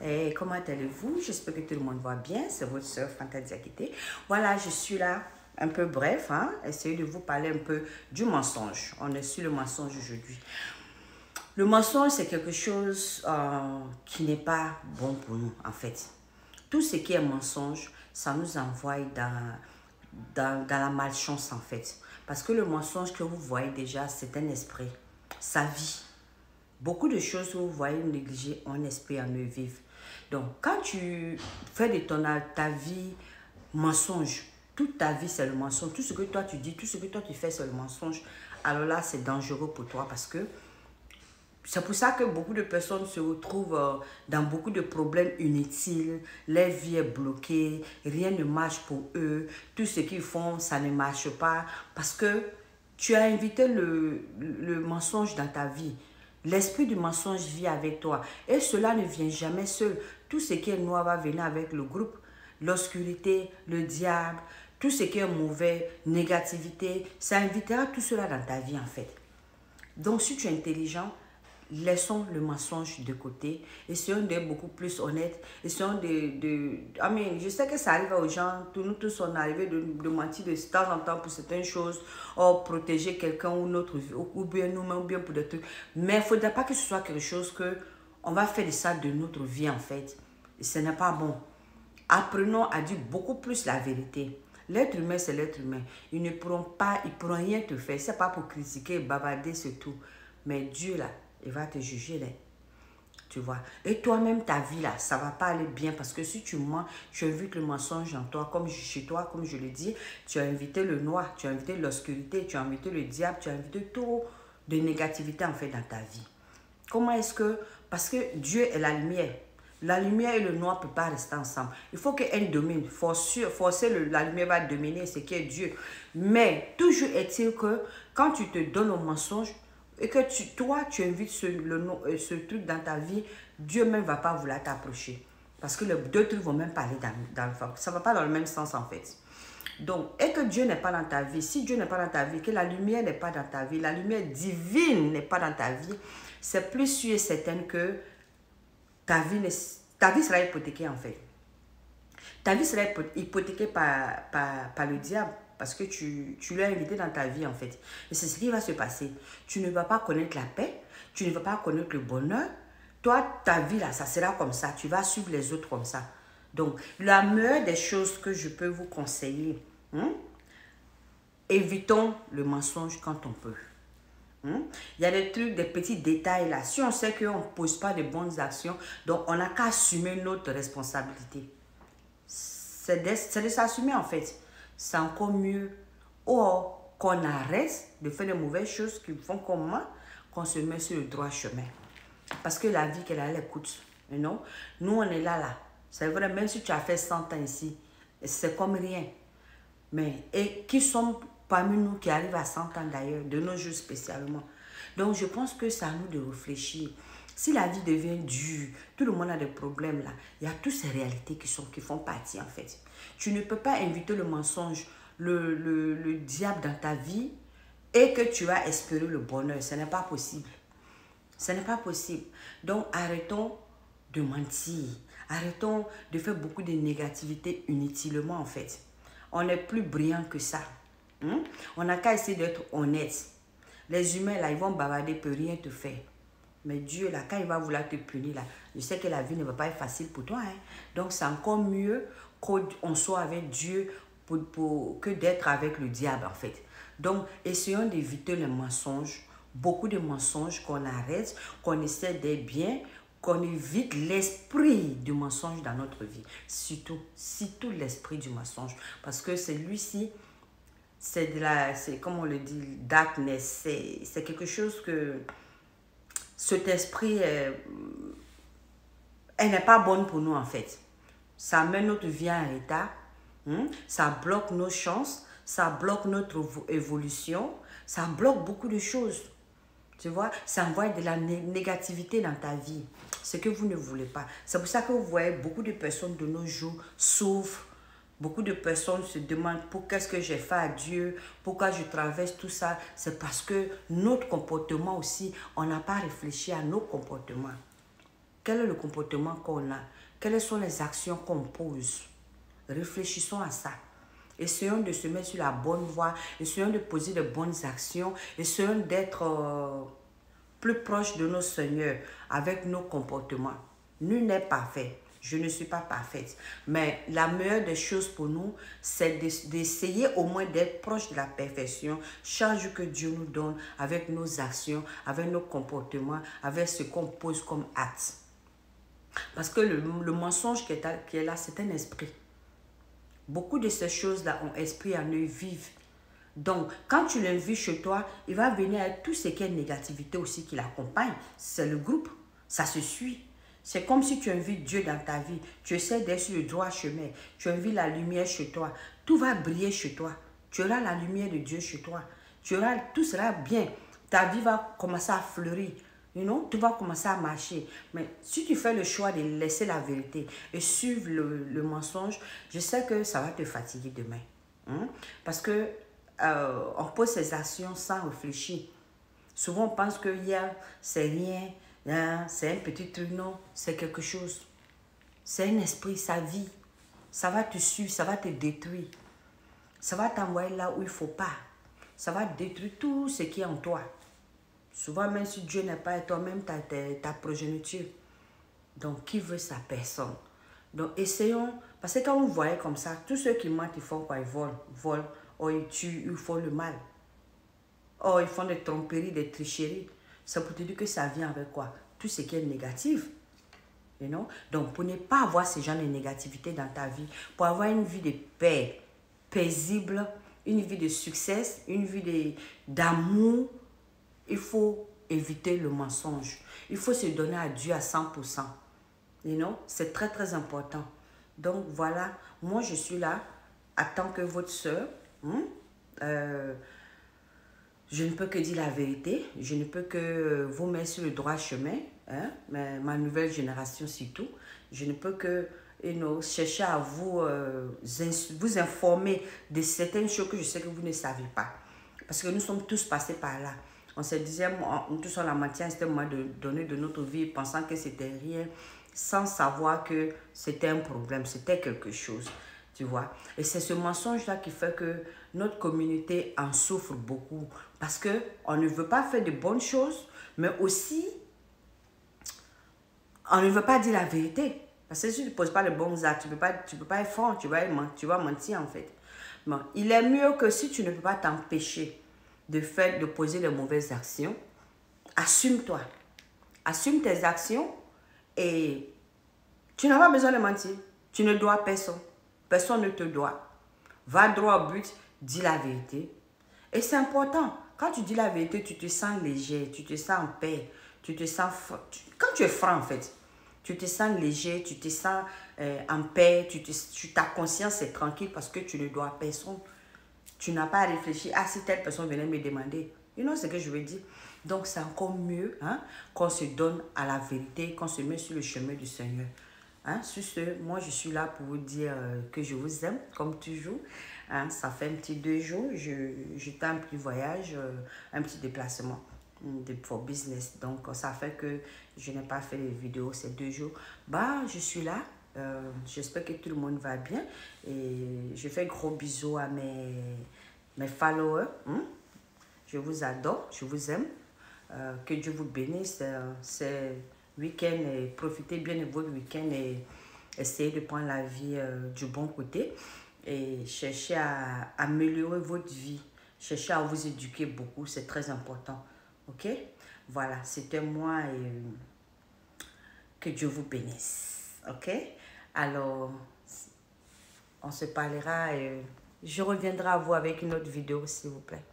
Et comment allez-vous? J'espère que tout le monde va bien. C'est votre soeur Fanta Diakité. Voilà, je suis là, un peu bref, essayer de vous parler un peu du mensonge. On est sur le mensonge aujourd'hui. Le mensonge, c'est quelque chose qui n'est pas bon pour nous, en fait. Tout ce qui est mensonge, ça nous envoie dans la malchance, en fait. Parce que le mensonge que vous voyez déjà, c'est un esprit. Ça vit. Beaucoup de choses que vous voyez négligées, un esprit en eux vivent. Donc, quand tu fais de ta vie mensonge, toute ta vie c'est le mensonge, tout ce que toi tu dis, tout ce que toi tu fais c'est le mensonge, alors là c'est dangereux pour toi parce que c'est pour ça que beaucoup de personnes se retrouvent dans beaucoup de problèmes inutiles, leur vie est bloquée, rien ne marche pour eux, tout ce qu'ils font ça ne marche pas parce que tu as invité le mensonge dans ta vie. L'esprit du mensonge vit avec toi. Et cela ne vient jamais seul. Tout ce qui est noir va venir avec le groupe. L'obscurité, le diable, tout ce qui est mauvais, négativité, ça invitera tout cela dans ta vie en fait. Donc si tu es intelligent, laissons le mensonge de côté. Essayons d'être beaucoup plus honnêtes. Essayons je sais que ça arrive aux gens. Nous tous, on est arrivé de mentir de temps en temps pour certaines choses. Ou protéger quelqu'un ou notre vie. Ou bien nous-mêmes, ou bien pour des trucs. Mais il ne faudrait pas que ce soit quelque chose que on va faire de ça de notre vie en fait. Et ce n'est pas bon. Apprenons à dire beaucoup plus la vérité. L'être humain, c'est l'être humain. Ils ne pourront rien te faire. Ce n'est pas pour critiquer, bavarder, c'est tout. Mais Dieu, là, il va te juger, là. Tu vois. Et toi-même, ta vie, là, ça ne va pas aller bien. Parce que si tu mens, tu invites le mensonge en toi. Comme chez toi, comme je l'ai dit, tu as invité le noir, tu as invité l'obscurité, tu as invité le diable, tu as invité tout de négativité, en fait, dans ta vie. Comment est-ce que... Parce que Dieu est la lumière. La lumière et le noir ne peuvent pas rester ensemble. Il faut qu'elle domine. Forcer la lumière va dominer ce qui est Dieu. Mais toujours est-il que quand tu te donnes au mensonge et que toi, tu invites ce truc dans ta vie, Dieu même ne va pas vouloir t'approcher. Parce que les deux trucs vont même pas aller dans le ça ne va pas dans le même sens en fait. Donc, et que Dieu n'est pas dans ta vie, si Dieu n'est pas dans ta vie, que la lumière n'est pas dans ta vie, la lumière divine n'est pas dans ta vie, c'est plus sûr et certain que ta vie sera hypothéquée en fait. Ta vie sera hypothéquée par le diable parce que tu l'as invité dans ta vie en fait. Et c'est ce qui va se passer. Tu ne vas pas connaître la paix, tu ne vas pas connaître le bonheur. Toi, ta vie là, ça sera comme ça. Tu vas suivre les autres comme ça. Donc, la meilleure des choses que je peux vous conseiller, évitons le mensonge quand on peut. Il y a des trucs, des petits détails là. Si on sait qu'on ne pose pas de bonnes actions, donc on n'a qu'à assumer notre responsabilité. C'est de s'assumer en fait. C'est encore mieux. Ou qu'on arrête de faire de mauvaises choses qui font comme moi, qu'on se met sur le droit chemin. Parce que la vie qu'elle a, elle écoute. Nous, on est là. C'est vrai, même si tu as fait 100 ans ici, c'est comme rien. Mais, et qui sont parmi nous qui arrivent à 100 ans d'ailleurs, de nos jours spécialement. Donc, je pense que c'est à nous de réfléchir. Si la vie devient dure, tout le monde a des problèmes là, il y a toutes ces réalités qui font partie en fait. Tu ne peux pas inviter le mensonge, le diable dans ta vie et que tu vas espérer le bonheur. Ce n'est pas possible. Ce n'est pas possible. Donc, arrêtons de mentir. Arrêtons de faire beaucoup de négativité inutilement en fait. On est plus brillant que ça. On n'a qu'à essayer d'être honnête. Les humains, là, ils vont bavarder, peut rien te faire. Mais Dieu, là, quand il va vouloir te punir, là, je sais que la vie ne va pas être facile pour toi. Donc, c'est encore mieux qu'on soit avec Dieu que d'être avec le diable, en fait. Donc, essayons d'éviter les mensonges, beaucoup de mensonges, qu'on arrête, qu'on essaie d'être bien, qu'on évite l'esprit du mensonge dans notre vie. Surtout l'esprit du mensonge. Parce que celui-ci, c'est comme on le dit, darkness. C'est quelque chose que cet esprit, elle n'est pas bonne pour nous en fait. Ça met notre vie en état. Ça bloque nos chances. Ça bloque notre évolution. Ça bloque beaucoup de choses. Tu vois, ça envoie de la négativité dans ta vie. Ce que vous ne voulez pas. C'est pour ça que vous voyez beaucoup de personnes de nos jours souffrent. Beaucoup de personnes se demandent qu'est-ce que j'ai fait à Dieu, pourquoi je traverse tout ça. C'est parce que notre comportement aussi, on n'a pas réfléchi à nos comportements. Quel est le comportement qu'on a? Quelles sont les actions qu'on pose? Réfléchissons à ça. Essayons de se mettre sur la bonne voie. Essayons de poser de bonnes actions. Essayons d'être plus proches de nos seigneurs avec nos comportements. Nul n'est parfait. Je ne suis pas parfaite. Mais la meilleure des choses pour nous, c'est d'essayer au moins d'être proche de la perfection. Chaque jour que Dieu nous donne avec nos actions, avec nos comportements, avec ce qu'on pose comme acte. Parce que le mensonge qui est là, c'est un esprit. Beaucoup de ces choses-là ont esprit en eux, vivent. Donc, quand tu l'invites chez toi, il va venir avec tout ce qui est négativité aussi qui l'accompagne. C'est le groupe, ça se suit. C'est comme si tu invites Dieu dans ta vie. Tu essaies d'être sur le droit chemin. Tu invites la lumière chez toi. Tout va briller chez toi. Tu auras la lumière de Dieu chez toi. Tout sera bien. Ta vie va commencer à fleurir. Tout va commencer à marcher. Mais si tu fais le choix de laisser la vérité et suivre le mensonge, je sais que ça va te fatiguer demain. Parce que on pose ses actions sans réfléchir. Souvent, on pense que c'est rien. C'est un petit truc, non, c'est quelque chose. C'est un esprit, sa vie. Ça va te suivre, ça va te détruire. Ça va t'envoyer là où il ne faut pas. Ça va détruire tout ce qui est en toi. Souvent, même si Dieu n'est pas toi-même, ta progéniture. Donc, qui veut sa personne? Donc, essayons, parce que quand vous voyez comme ça, tous ceux qui mentent, ils font quoi? Ils volent, ou ils tuent, ils font le mal. Ou ils font des tromperies, des tricheries. C'est pour te dire que ça vient avec quoi? Tout ce qui est négatif. Donc, pour ne pas avoir ce genre de négativité dans ta vie, pour avoir une vie de paix, paisible, une vie de succès, une vie d'amour, il faut éviter le mensonge. Il faut se donner à Dieu à 100%. C'est très, très important. Donc, voilà, moi, je suis là en tant que votre soeur. Je ne peux que dire la vérité. Je ne peux que vous mettre sur le droit chemin. Mais ma nouvelle génération surtout. Je ne peux que chercher à vous informer de certaines choses que je sais que vous ne savez pas. Parce que nous sommes tous passés par là. On se disait, nous tous on la matière, c'était le moment de donner de notre vie, pensant que c'était rien, sans savoir que c'était un problème, c'était quelque chose. Tu vois. Et c'est ce mensonge-là qui fait que notre communauté en souffre beaucoup. Parce qu'on ne veut pas faire de bonnes choses, mais aussi, on ne veut pas dire la vérité. Parce que si tu ne poses pas les bons actes, tu ne peux pas être franc, tu vas mentir en fait. Bon, il est mieux que si tu ne peux pas t'empêcher de poser les mauvaises actions, assume-toi. Assume tes actions et tu n'as pas besoin de mentir. Tu ne dois personne. Personne ne te doit. Va droit au but, dis la vérité. Et c'est important. Quand tu dis la vérité, tu te sens léger, tu te sens en paix, tu te sens... Quand tu es franc, en fait, tu te sens léger, tu te sens en paix, ta conscience est tranquille parce que tu ne dois personne. Tu n'as pas à réfléchir, ah, si telle personne venait me demander. Ce que je veux dire. Donc, c'est encore mieux qu'on se donne à la vérité, qu'on se met sur le chemin du Seigneur. Sur ce, moi, je suis là pour vous dire que je vous aime, comme toujours. Ça fait un petit 2 jours, j'étais un petit voyage, un petit déplacement pour business. Donc, ça fait que je n'ai pas fait les vidéos ces 2 jours. Je suis là. J'espère que tout le monde va bien. Et je fais gros bisous à mes followers. Je vous adore, je vous aime. Que Dieu vous bénisse. C'est week-end et profitez bien de votre week-end et essayez de prendre la vie du bon côté et cherchez à améliorer votre vie. Cherchez à vous éduquer beaucoup, c'est très important. Ok? Voilà, c'était moi et que Dieu vous bénisse. Ok? Alors, on se parlera et je reviendrai à vous avec une autre vidéo, s'il vous plaît.